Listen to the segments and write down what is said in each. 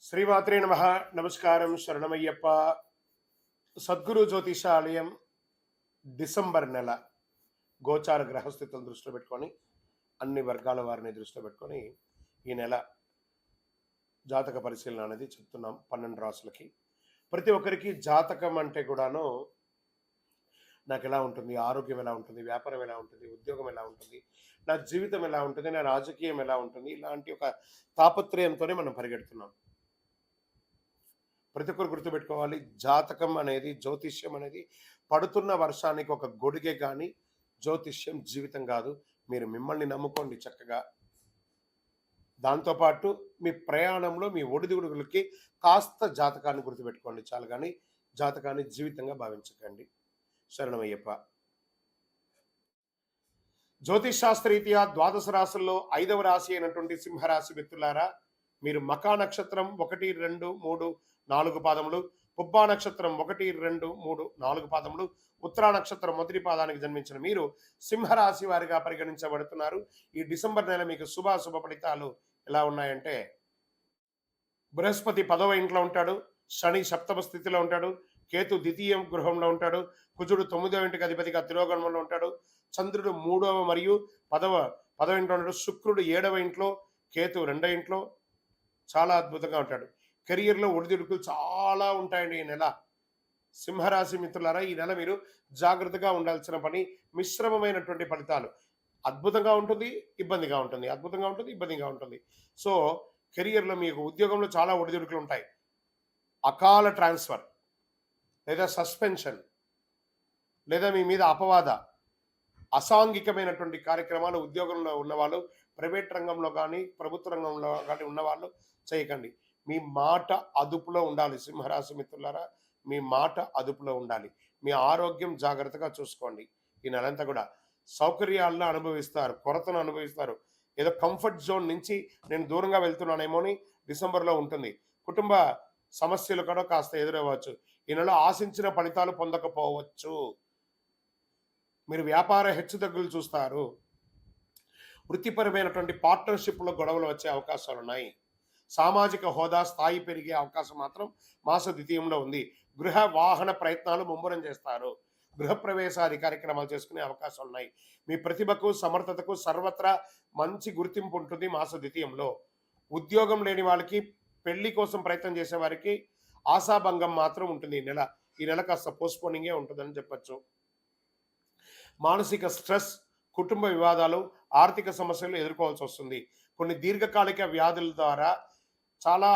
శ్రీమాత్రే నమ. నమస్కారం, శరణమయ్యప్ప. సద్గురు జ్యోతిషాలయం డిసెంబర్ నెల గోచార గ్రహస్థితులను దృష్టిలో పెట్టుకొని అన్ని వర్గాల వారిని దృష్టిలో పెట్టుకొని ఈ నెల జాతక పరిశీలన అనేది చెప్తున్నాం 12 రాసులకి. ప్రతి ఒక్కరికి జాతకం అంటే కూడాను నాకు ఎలా ఉంటుంది, ఆరోగ్యం ఎలా ఉంటుంది, వ్యాపారం ఎలా ఉంటుంది, ఉద్యోగం ఎలా ఉంటుంది, నా జీవితం ఎలా ఉంటుంది, నా రాజకీయం ఎలా ఉంటుంది, ఇలాంటి ఒక తాపత్రయంతోనే మనం పరిగెడుతున్నాం. ప్రతి ఒక్కరు గుర్తుపెట్టుకోవాలి, జాతకం అనేది, జ్యోతిష్యం అనేది పడుతున్న వర్షానికి ఒక గొడుగే కానీ జ్యోతిష్యం జీవితం కాదు. మీరు మిమ్మల్ని నమ్ముకోండి చక్కగా. దాంతోపాటు మీ ప్రయాణంలో మీ ఒడిదుడుగులకి కాస్త జాతకాన్ని గుర్తుపెట్టుకోండి చాలు, కానీ జాతకాన్ని జీవితంగా భావించకండి. శరణమయ్యప్ప. జ్యోతిష్ శాస్త్రరీత్యా ద్వాదశ రాశుల్లో 5వ రాశి అయినటువంటి సింహరాశి వ్యక్తులారా, మీరు మకా నక్షత్రం 1, 2, 3, 4 పాదములు, పుబ్బా నక్షత్రం 1, 2, 3, 4 పాదములు, ఉత్తరా నక్షత్రం మొదటి పాదానికి జన్మించిన మీరు సింహరాశి వారిగా పరిగణించబడుతున్నారు. ఈ డిసెంబర్ నెల మీకు శుభ ఫలితాలు ఎలా ఉన్నాయంటే, బృహస్పతి 10వ ఇంట్లో ఉంటాడు, శని సప్తమ స్థితిలో ఉంటాడు, కేతు ద్వితీయ గృహంలో ఉంటాడు, కుజుడు 9వ ఇంటికి అధిపతిగా తిరోగమనంలో ఉంటాడు, చంద్రుడు 3వ మరియు 10వ ఇంట్లో ఉంటాడు, శుక్రుడు 7వ ఇంట్లో, కేతు 2వ ఇంట్లో. చాలా అద్భుతంగా ఉంటాడు. కెరియర్లో ఒడిదుడుకులు చాలా ఉంటాయండి ఈ నెల. సింహరాశి మిత్రులారా, ఈ నెల మీరు జాగ్రత్తగా ఉండాల్సిన పని. మిశ్రమమైనటువంటి ఫలితాలు. అద్భుతంగా ఉంటుంది, ఇబ్బందిగా ఉంటుంది, అద్భుతంగా ఉంటుంది, ఇబ్బందిగా ఉంటుంది. సో కెరియర్లో మీకు ఉద్యోగంలో చాలా ఒడిదుడుకులు ఉంటాయి. అకాల ట్రాన్స్ఫర్, లేదా సస్పెన్షన్, లేదా మీ మీద అపవాద అసాంఘికమైనటువంటి కార్యక్రమాలు ఉద్యోగంలో ఉన్నవాళ్ళు, ప్రైవేట్ రంగంలో కానీ ప్రభుత్వ రంగంలో కానీ ఉన్నవాళ్ళు చేయకండి. మీ మాట అదుపులో ఉండాలి సింహరాశి మిత్రులారా. మీ మాట అదుపులో ఉండాలి. మీ ఆరోగ్యం జాగ్రత్తగా చూసుకోండి. ఈ నెలంతా కూడా సౌకర్యాలను అనుభవిస్తారు, కొరతను అనుభవిస్తారు. ఏదో కంఫర్ట్ జోన్ నుంచి నేను దూరంగా వెళ్తున్నానేమో అని డిసెంబర్లో ఉంటుంది. కుటుంబ సమస్యలు కూడా కాస్త ఎదురవ్వచ్చు. ఈ నెల ఆశించిన ఫలితాలు పొందకపోవచ్చు. మీరు వ్యాపార హెచ్చుతగ్గులు చూస్తారు. వృత్తిపరమైనటువంటి పార్ట్నర్షిప్లో గొడవలు వచ్చే అవకాశాలు ఉన్నాయి. సామాజిక హోదా స్థాయి పెరిగే అవకాశం మాత్రం మాస ద్వితీయంలో ఉంది. గృహ వాహన ప్రయత్నాలు ముమ్మరం చేస్తారు. గృహప్రవేశాది కార్యక్రమాలు చేసుకునే అవకాశాలు ఉన్నాయి. మీ ప్రతిభకు సమర్థతకు సర్వత్రా మంచి గుర్తింపు ఉంటుంది మాస ద్వితీయంలో. ఉద్యోగం లేని వాళ్ళకి, పెళ్లి కోసం ప్రయత్నం చేసే వారికి ఆశాభంగం మాత్రం ఉంటుంది ఈ నెల కాస్త పోస్ట్పోనింగే ఉంటుందని చెప్పచ్చు. మానసిక స్ట్రెస్, కుటుంబ వివాదాలు, ఆర్థిక సమస్యలు ఎదుర్కోవాల్సి వస్తుంది. కొన్ని దీర్ఘకాలిక వ్యాధుల ద్వారా చాలా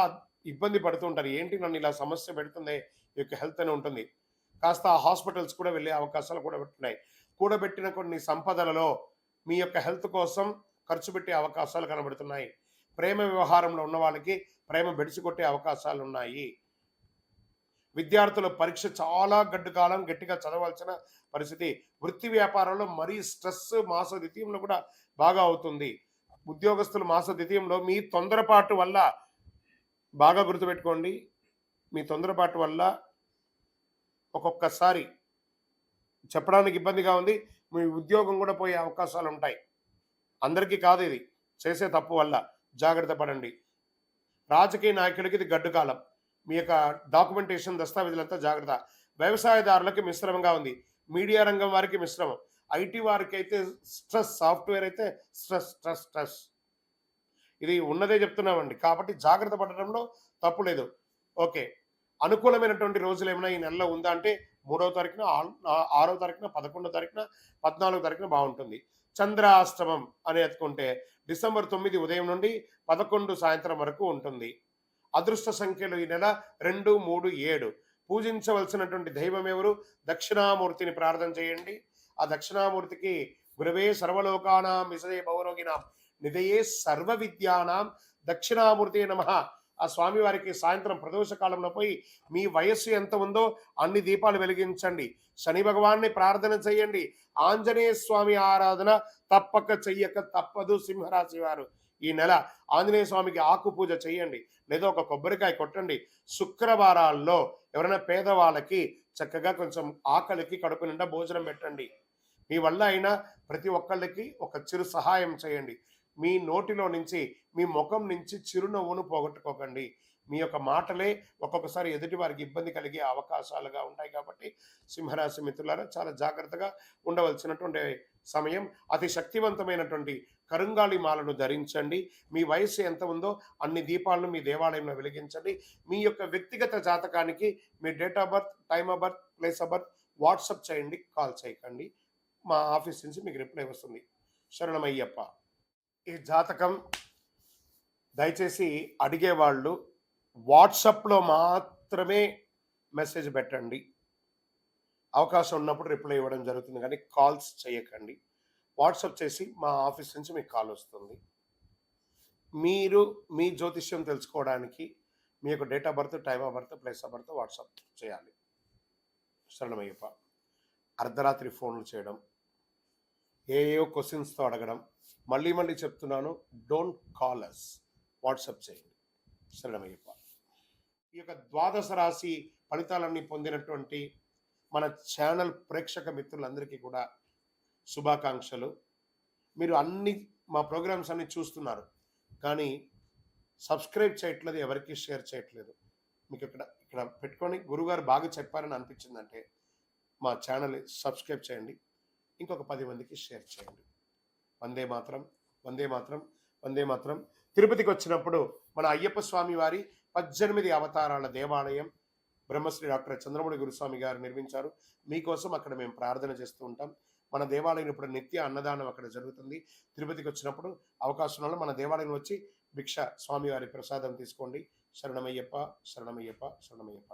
ఇబ్బంది పడుతూ ఉంటారు. ఏంటి నన్ను ఇలా సమస్య పెడుతుంది, ఈ యొక్క హెల్త్ అని ఉంటుంది. కాస్త హాస్పిటల్స్ కూడా వెళ్ళే అవకాశాలు కూడా ఉంటున్నాయి. కూడబెట్టిన కొన్ని సంపదలలో మీ యొక్క హెల్త్ కోసం ఖర్చు పెట్టే అవకాశాలు కనబడుతున్నాయి. ప్రేమ వ్యవహారంలో ఉన్న వాళ్ళకి ప్రేమ బెడిసికొట్టే అవకాశాలు ఉన్నాయి. విద్యార్థుల పరీక్ష చాలా గడ్డుకాలం గట్టిగా చదవాల్సిన పరిస్థితి. వృత్తి వ్యాపారంలో మరీ స్ట్రెస్ మాస ద్వితీయంలో కూడా బాగా అవుతుంది. ఉద్యోగస్తులు మాస ద్వితీయంలో మీ తొందరపాటు వల్ల, బాగా గుర్తుపెట్టుకోండి, మీ తొందరపాటు వల్ల ఒక్కొక్కసారి చెప్పడానికి ఇబ్బందిగా ఉంది, మీ ఉద్యోగం కూడా పోయే అవకాశాలు ఉంటాయి. అందరికీ కాదు, ఇది చేసే తప్పు వల్ల జాగ్రత్త పడండి. రాజకీయ నాయకులకి ఇది గడ్డు కాలం. మీ యొక్క డాక్యుమెంటేషన్, దస్తావేజులంతా జాగ్రత్త. వ్యవసాయదారులకి మిశ్రమంగా ఉంది. మీడియా రంగం వారికి మిశ్రమం. ఐటీ వారికి అయితే స్ట్రెస్, సాఫ్ట్వేర్ అయితే స్ట్రెస్ స్ట్రెస్ స్ట్రెస్. ఇది ఉన్నదే చెప్తున్నామండి. కాబట్టి జాగ్రత్త పడడంలో తప్పు లేదు. ఓకే, అనుకూలమైనటువంటి రోజులు ఏమైనా ఈ నెలలో ఉందా అంటే 3వ తారీఖున, 6వ తారీఖున, 11వ తారీఖున, 14వ తారీఖున బాగుంటుంది. చంద్రాష్టమం అని ఎత్తుకుంటే డిసెంబర్ 9 ఉదయం నుండి 11 సాయంత్రం వరకు ఉంటుంది. అదృష్ట సంఖ్యలు ఈ నెల 2, 3, 7. పూజించవలసినటువంటి దైవం ఎవరు? దక్షిణామూర్తిని ప్రార్థన చేయండి. ఆ దక్షిణామూర్తికి గురవే సర్వలోకానాం విషయ భవరోగినాం నిధయే సర్వ విద్యానాం దక్షిణామూర్తి నమః. ఆ స్వామివారికి సాయంత్రం ప్రదోష కాలంలో పోయి మీ వయస్సు ఎంత ఉందో అన్ని దీపాలు వెలిగించండి. శని భగవాన్ని ప్రార్థన చేయండి. ఆంజనేయ స్వామి ఆరాధన తప్పక చెయ్యక తప్పదు సింహరాశి వారు. ఈ నెల ఆంజనేయ స్వామికి ఆకు పూజ చేయండి, లేదా ఒక కొబ్బరికాయ కొట్టండి. శుక్రవారాల్లో ఎవరైనా పేదవాళ్ళకి చక్కగా కొంచెం ఆకలికి కడుపు నిండా భోజనం పెట్టండి. మీ వల్ల అయినా ప్రతి ఒక్కళ్ళకి ఒక చిరు సహాయం చేయండి. మీ నోటిలో నుంచి, మీ ముఖం నుంచి చిరునవ్వును పోగొట్టుకోకండి. మీ యొక్క మాటలే ఒక్కొక్కసారి ఎదుటి వారికి ఇబ్బంది కలిగే అవకాశాలుగా ఉంటాయి కాబట్టి సింహరాశి మిత్రులారా చాలా జాగ్రత్తగా ఉండవలసినటువంటి సమయం. అతి శక్తివంతమైనటువంటి కరుంగాళి మాలను ధరించండి. మీ వయస్సు ఎంత ఉందో అన్ని దీపాలను మీ దేవాలయంలో వెలిగించండి. మీ యొక్క వ్యక్తిగత జాతకానికి మీ date of birth, time of birth, place of birth WhatsApp చేయండి, కాల్ చేయకండి. మా ఆఫీస్ నుంచి మీకు రిప్లై వస్తుంది. శరణమయ్యప్ప. ఈ జాతకం దయచేసి అడిగేవాళ్ళు వాట్సాప్లో మాత్రమే మెసేజ్ పెట్టండి. అవకాశం ఉన్నప్పుడు రిప్లై ఇవ్వడం జరుగుతుంది కానీ కాల్స్ చేయకండి. వాట్సాప్ చేసి మా ఆఫీస్ నుంచి మీకు కాల్ వస్తుంది. మీరు మీ జ్యోతిష్యం తెలుసుకోవడానికి మీ యొక్క date of birth, time of birth, place of birth WhatsApp చేయాలి. శరణమయ్యప్ప. అర్ధరాత్రి ఫోన్లు చేయడం, ఏయో క్వశ్చన్స్తో అడగడం, మళ్ళీ మళ్ళీ చెప్తున్నాను, డోంట్ కాల్ అస్, వాట్సాప్ చేయండి. శరణమయ్యప్ప. ఈ యొక్క ద్వాదశ రాశి ఫలితాలన్నీ పొందినటువంటి మన ఛానల్ ప్రేక్షక మిత్రులందరికీ కూడా శుభాకాంక్షలు. మీరు మా ప్రోగ్రామ్స్ అన్ని చూస్తున్నారు కానీ సబ్స్క్రైబ్ చేయట్లేదు, ఎవరికి షేర్ చేయట్లేదు. మీకు ఇక్కడ పెట్టుకొని గురుగారు బాగా చెప్పారని అనిపించిందంటే మా ఛానల్ సబ్స్క్రైబ్ చేయండి, ఇంకొక 10 మందికి షేర్ చేయండి. వందే మాత్రం, వందే మాత్రం, వందే మాత్రం. తిరుపతికి వచ్చినప్పుడు మన అయ్యప్ప స్వామి వారి 18 అవతారాల దేవాలయం బ్రహ్మశ్రీ డాక్టర్ చంద్రమౌళి గురుస్వామి గారు నిర్మించారు. మీకోసం అక్కడ మేము ప్రార్థన చేస్తూ ఉంటాం. మన దేవాలయం ఇప్పుడు నిత్య అన్నదానం అక్కడ జరుగుతుంది. తిరుపతికి వచ్చినప్పుడు అవకాశం వల్ల మన దేవాలయం వచ్చి భిక్ష స్వామివారి ప్రసాదం తీసుకోండి. శరణమయ్యప్ప, శరణమయ్యప్ప, శరణమయ్యప్ప.